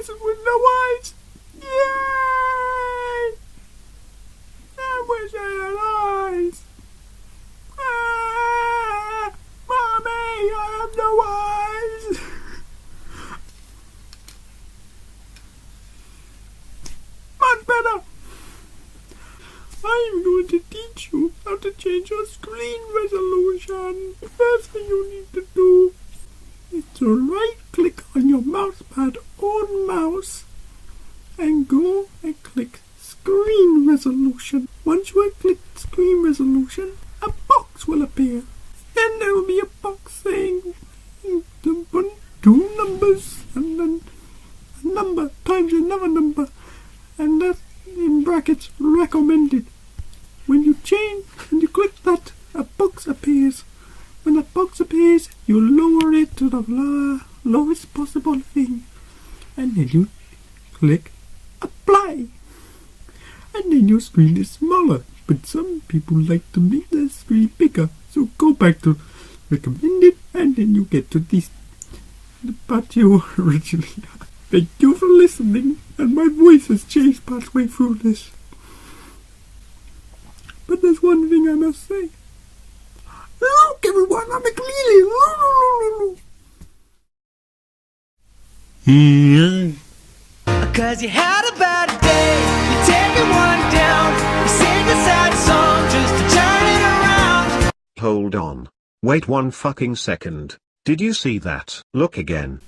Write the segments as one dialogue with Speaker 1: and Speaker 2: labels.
Speaker 1: person with no eyes. Yay! I wish I had eyes. Ah, Mommy, I have no eyes. Much better. I'm going to teach you how to change your screen resolution. The first thing you need to do is to right click on your mouse pad or mouse and go and click screen resolution. Once you have clicked screen resolution, a box will appear. Then there will be a box saying two numbers and then a number times another number, and that's in brackets recommended. When you change and you click that, a box appears. When that box appears, you lower it to the lowest possible thing, and then you click apply. And then your screen is smaller, but some people like to make their screen bigger, so go back to recommended, and then you get to the part you originally had. Thank you for listening, and my voice has changed partway through this. But there's one thing I must say. Look, everyone, I'm a chameleon.
Speaker 2: Cause you had a bad day, you take it one down, you sing a sad song just to turn it around.
Speaker 3: Hold on. Wait 1 fucking second. Did you see that? Look again.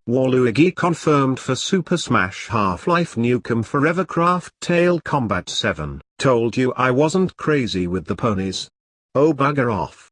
Speaker 3: Waluigi confirmed for Super Smash Half-Life Nukem Forever Craft Tail Combat 7. Told you I wasn't crazy with the ponies. Oh, bugger off.